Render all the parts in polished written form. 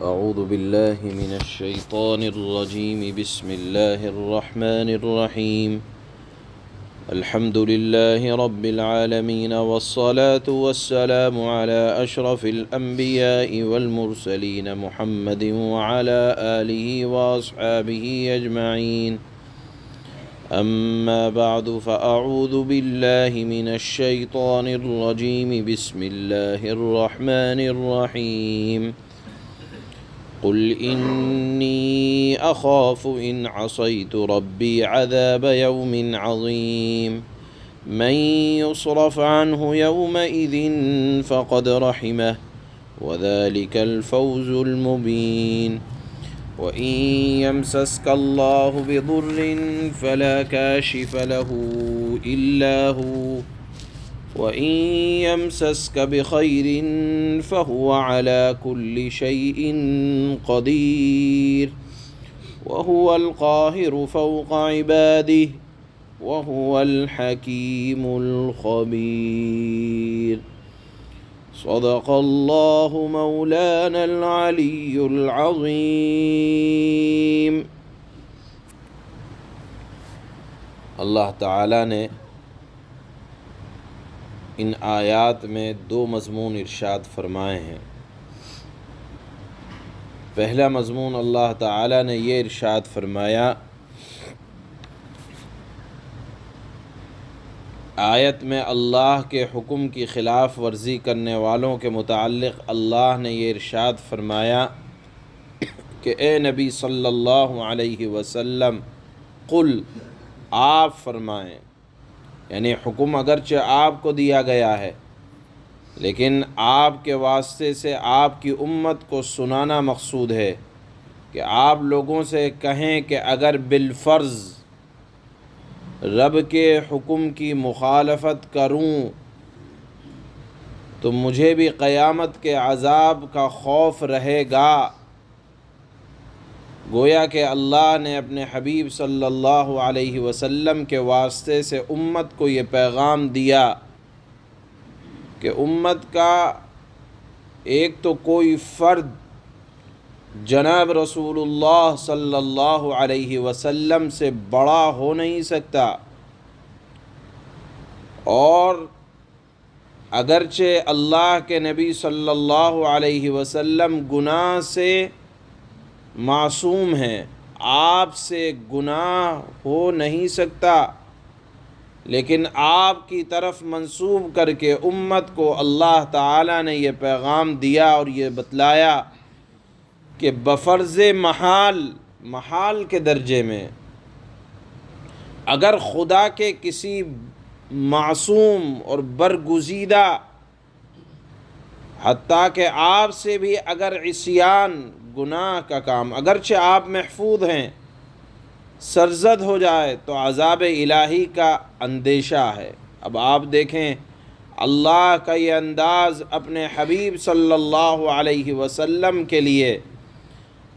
أعوذ بالله من الشيطان الرجيم بسم الله الرحمن الرحيم الحمد لله رب العالمين والصلاة والسلام على أشرف الأنبياء والمرسلين محمد وعلى آله وأصحابه أجمعين أما بعد فأعوذ بالله من الشيطان الرجيم بسم الله الرحمن الرحيم قل إني أخاف إن عصيت ربي عذاب يوم عظيم من يصرف عنه يومئذ فقد رحمه وذلك الفوز المبين وإن يمسسك الله بضر فلا كاشف له إلا هو وإن يمسسك بخير فهو على كل شيء قدير وهو القاهر فوق عباده وهو الحكيم الخبير صدق الله مولانا العلي العظيم۔ اللہ تعالیٰ نے ان آیات میں دو مضمون ارشاد فرمائے ہیں۔ پہلا مضمون اللہ تعالیٰ نے یہ ارشاد فرمایا، آیت میں اللہ کے حکم کی خلاف ورزی کرنے والوں کے متعلق اللہ نے یہ ارشاد فرمایا کہ اے نبی صلی اللہ علیہ وسلم قل، آپ فرمائیں، یعنی حکم اگرچہ آپ کو دیا گیا ہے لیکن آپ کے واسطے سے آپ کی امت کو سنانا مقصود ہے کہ آپ لوگوں سے کہیں کہ اگر بالفرض رب کے حکم کی مخالفت کروں تو مجھے بھی قیامت کے عذاب کا خوف رہے گا۔ گویا کہ اللہ نے اپنے حبیب صلی اللہ علیہ وسلم کے واسطے سے امت کو یہ پیغام دیا کہ امت کا ایک تو کوئی فرد جناب رسول اللہ صلی اللہ علیہ وسلم سے بڑا ہو نہیں سکتا، اور اگرچہ اللہ کے نبی صلی اللہ علیہ وسلم گناہ سے معصوم ہیں، آپ سے گناہ ہو نہیں سکتا، لیکن آپ کی طرف منسوب کر کے امت کو اللہ تعالیٰ نے یہ پیغام دیا اور یہ بتلایا کہ بفرض محال کے درجے میں اگر خدا کے کسی معصوم اور برگزیدہ، حتیٰ کہ آپ سے بھی اگر عصیان گناہ کا کام اگرچہ آپ محفوظ ہیں سرزد ہو جائے تو عذاب الہی کا اندیشہ ہے۔ اب آپ دیکھیں اللہ کا یہ انداز اپنے حبیب صلی اللہ علیہ وسلم کے لیے،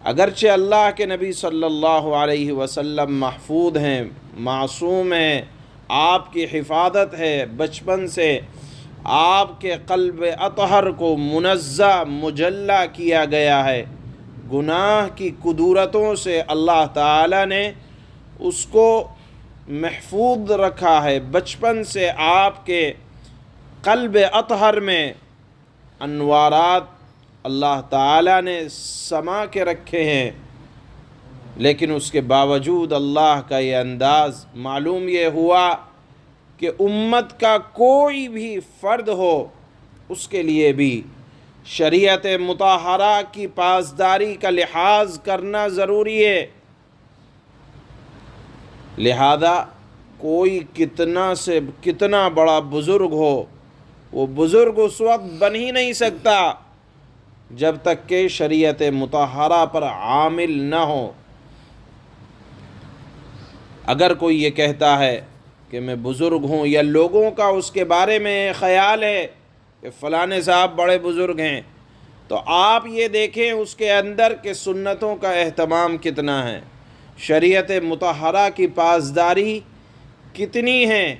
اگرچہ اللہ کے نبی صلی اللہ علیہ وسلم محفوظ ہیں، معصوم ہیں، آپ کی حفاظت ہے، بچپن سے آپ کے قلب اطہر کو منزہ مجلہ کیا گیا ہے، گناہ کی کدورتوں سے اللہ تعالیٰ نے اس کو محفوظ رکھا ہے، بچپن سے آپ کے قلب اطہر میں انوارات اللہ تعالیٰ نے سما کے رکھے ہیں، لیکن اس کے باوجود اللہ کا یہ انداز معلوم یہ ہوا کہ امت کا کوئی بھی فرد ہو اس کے لیے بھی شریعت مطہرہ کی پاسداری کا لحاظ کرنا ضروری ہے۔ لہذا کوئی کتنا بڑا بزرگ ہو، وہ بزرگ اس وقت بن ہی نہیں سکتا جب تک کہ شریعت مطہرہ پر عامل نہ ہو۔ اگر کوئی یہ کہتا ہے کہ میں بزرگ ہوں، یا لوگوں کا اس کے بارے میں خیال ہے کہ فلاں صاحب بڑے بزرگ ہیں، تو آپ یہ دیکھیں اس کے اندر کہ سنتوں کا اہتمام کتنا ہے، شریعت مطہرہ کی پاسداری کتنی ہے۔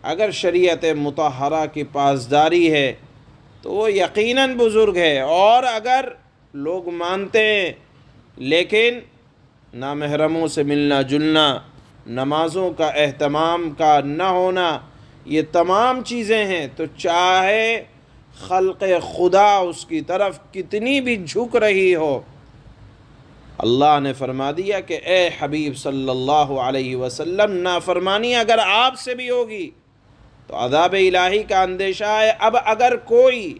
اگر شریعت مطہرہ کی پاسداری ہے تو وہ یقیناً بزرگ ہے، اور اگر لوگ مانتے ہیں، لیکن نامحرموں سے ملنا جلنا، نمازوں کا اہتمام کا نہ ہونا، یہ تمام چیزیں ہیں۔ تو چاہے خلق خدا اس کی طرف کتنی بھی جھک رہی ہو، اللہ نے فرما دیا کہ اے حبیب صلی اللہ علیہ وسلم، نافرمانی اگر آپ سے بھی ہوگی تو عذاب الہی کا اندیشہ ہے۔ اب اگر کوئی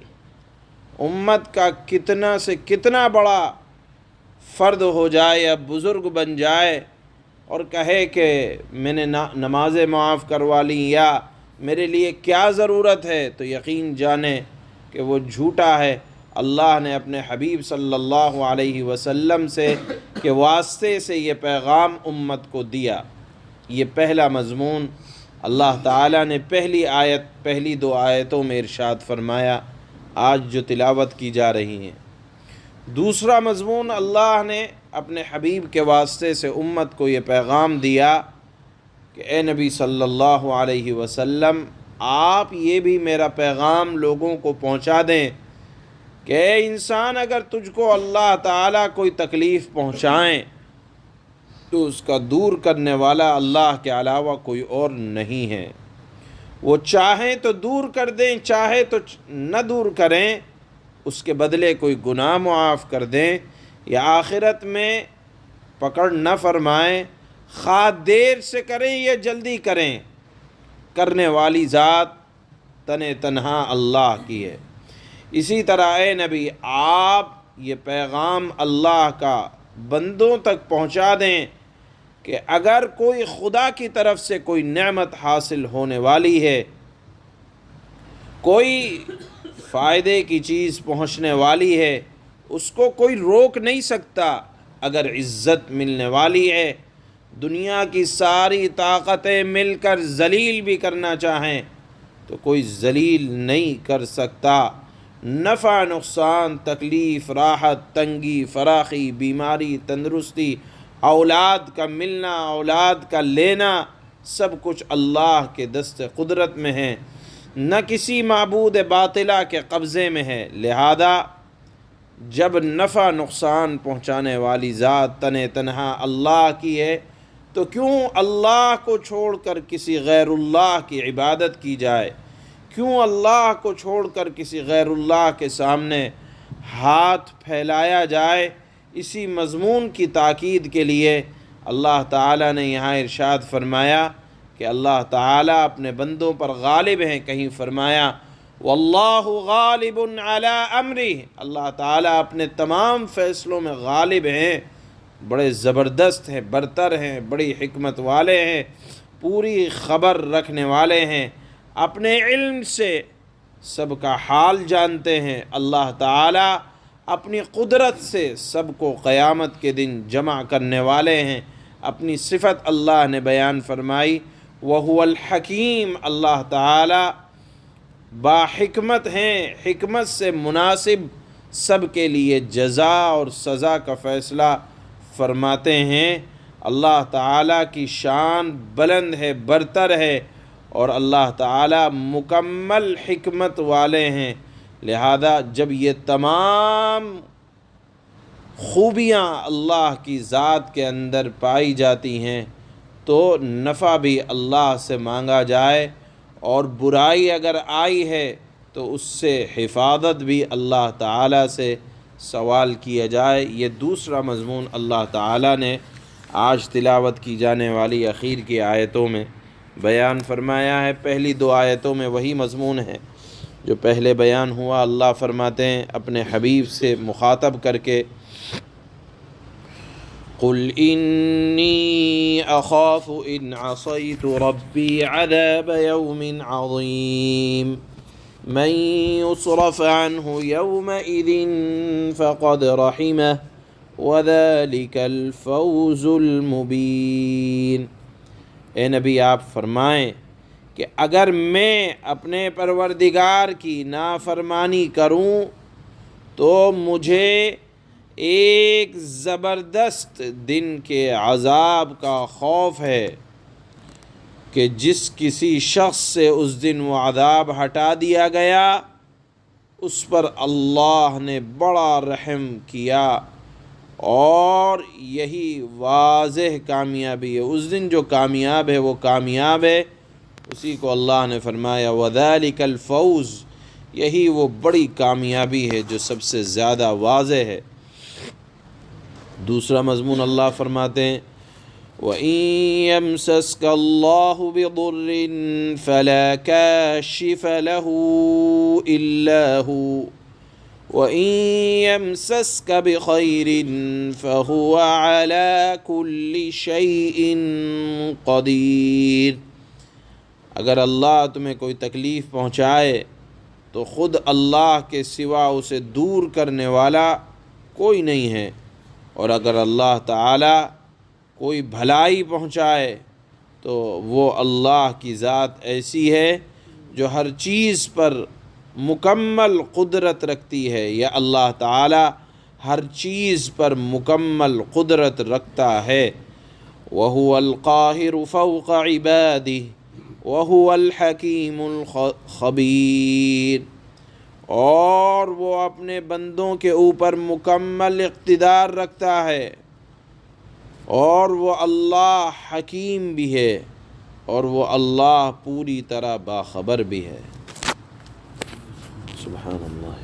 امت کا کتنا سے کتنا بڑا فرد ہو جائے یا بزرگ بن جائے اور کہے کہ میں نے نمازیں معاف کروا لیں یا میرے لیے کیا ضرورت ہے، تو یقین جانیں کہ وہ جھوٹا ہے۔ اللہ نے اپنے حبیب صلی اللہ علیہ وسلم سے کے واسطے سے یہ پیغام امت کو دیا۔ یہ پہلا مضمون اللہ تعالیٰ نے پہلی 2 آیتوں میں ارشاد فرمایا، آج جو تلاوت کی جا رہی ہیں۔ دوسرا مضمون اللہ نے اپنے حبیب کے واسطے سے امت کو یہ پیغام دیا کہ اے نبی صلی اللہ علیہ وسلم، آپ یہ بھی میرا پیغام لوگوں کو پہنچا دیں کہ اے انسان، اگر تجھ کو اللہ تعالیٰ کوئی تکلیف پہنچائیں تو اس کا دور کرنے والا اللہ کے علاوہ کوئی اور نہیں ہے۔ وہ چاہیں تو دور کر دیں، چاہے تو نہ دور کریں، اس کے بدلے کوئی گناہ معاف کر دیں یا آخرت میں پکڑ نہ فرمائیں، خواہ دیر سے کریں یا جلدی کریں، کرنے والی ذات تنہا اللہ کی ہے۔ اسی طرح اے نبی، آپ یہ پیغام اللہ کا بندوں تک پہنچا دیں کہ اگر کوئی خدا کی طرف سے کوئی نعمت حاصل ہونے والی ہے، کوئی فائدے کی چیز پہنچنے والی ہے، اس کو کوئی روک نہیں سکتا۔ اگر عزت ملنے والی ہے، دنیا کی ساری طاقتیں مل کر ذلیل بھی کرنا چاہیں تو کوئی ذلیل نہیں کر سکتا۔ نفع نقصان، تکلیف راحت، تنگی فراخی، بیماری تندرستی، اولاد کا ملنا اولاد کا لینا، سب کچھ اللہ کے دست قدرت میں ہے، نہ کسی معبود باطلہ کے قبضے میں ہے۔ لہذا جب نفع نقصان پہنچانے والی ذات تنہا اللہ کی ہے تو کیوں اللہ کو چھوڑ کر کسی غیر اللہ کی عبادت کی جائے؟ کیوں اللہ کو چھوڑ کر کسی غیر اللہ کے سامنے ہاتھ پھیلایا جائے؟ اسی مضمون کی تاکید کے لیے اللہ تعالیٰ نے یہاں ارشاد فرمایا کہ اللہ تعالیٰ اپنے بندوں پر غالب ہیں۔ کہیں فرمایا واللہ غالب علی امرہ، اللہ تعالیٰ اپنے تمام فیصلوں میں غالب ہیں، بڑے زبردست ہیں، برتر ہیں، بڑی حکمت والے ہیں، پوری خبر رکھنے والے ہیں، اپنے علم سے سب کا حال جانتے ہیں۔ اللہ تعالیٰ اپنی قدرت سے سب کو قیامت کے دن جمع کرنے والے ہیں۔ اپنی صفت اللہ نے بیان فرمائی، وَهُوَ الْحَكِيمُ، اللہ تعالیٰ با حکمت ہیں، حکمت سے مناسب سب کے لیے جزا اور سزا کا فیصلہ فرماتے ہیں۔ اللہ تعالیٰ کی شان بلند ہے، برتر ہے، اور اللہ تعالیٰ مکمل حکمت والے ہیں۔ لہذا جب یہ تمام خوبیاں اللہ کی ذات کے اندر پائی جاتی ہیں تو نفع بھی اللہ سے مانگا جائے، اور برائی اگر آئی ہے تو اس سے حفاظت بھی اللہ تعالیٰ سے سوال کیا جائے۔ یہ دوسرا مضمون اللہ تعالیٰ نے آج تلاوت کی جانے والی اخیر کی آیتوں میں بیان فرمایا ہے۔ پہلی 2 آیتوں میں وہی مضمون ہے جو پہلے بیان ہوا۔ اللہ فرماتے ہیں اپنے حبیب سے مخاطب کر کے، قُلْ إِنِّي أَخَافُ إِنْ عَصَيْتُ رَبِّي عَذَابَ يَوْمٍ عَظِيمٍ مَنْ يُصْرَفْ عَنْهُ يَوْمَئِذٍ فَقَدْ رَحِمَهُ وَذَلِكَ الْفَوْزُ الْمُبِينُ۔ اے نبی، آپ فرمائیں کہ اگر میں اپنے پروردگار کی نافرمانی کروں تو مجھے ایک زبردست دن کے عذاب کا خوف ہے کہ جس کسی شخص سے اس دن وہ عذاب ہٹا دیا گیا اس پر اللہ نے بڑا رحم کیا، اور یہی واضح کامیابی ہے۔ اس دن جو کامیاب ہے وہ کامیاب ہے، اسی کو اللہ نے فرمایا وَذَلِكَ الْفَوْزُ، یہی وہ بڑی کامیابی ہے جو سب سے زیادہ واضح ہے۔ دوسرا مضمون اللہ فرماتے ہیں وَإِن يَمْسَسْكَ اللَّهُ بِضُرٍّ فَلَا كَاشِفَ لَهُ إِلَّا هُوَ وَإِن يَمْسَسْكَ بِخَيْرٍ فَهُوَ عَلَى كُلِّ شَيْءٍ قَدِيرٌ۔ اگر اللہ تمہیں کوئی تکلیف پہنچائے تو خود اللہ کے سوا اسے دور کرنے والا کوئی نہیں ہے، اور اگر اللہ تعالی کوئی بھلائی پہنچائے تو وہ اللہ کی ذات ایسی ہے جو ہر چیز پر مکمل قدرت رکھتی ہے، یا اللہ تعالی ہر چیز پر مکمل قدرت رکھتا ہے۔ وَهُوَ الْقَاهِرُ فَوْقَ عِبَادِهِ وَهُوَ الْحَكِيمُ الْخَبِيرُ، اور وہ اپنے بندوں کے اوپر مکمل اقتدار رکھتا ہے، اور وہ اللہ حکیم بھی ہے، اور وہ اللہ پوری طرح باخبر بھی ہے۔ سبحان اللہ۔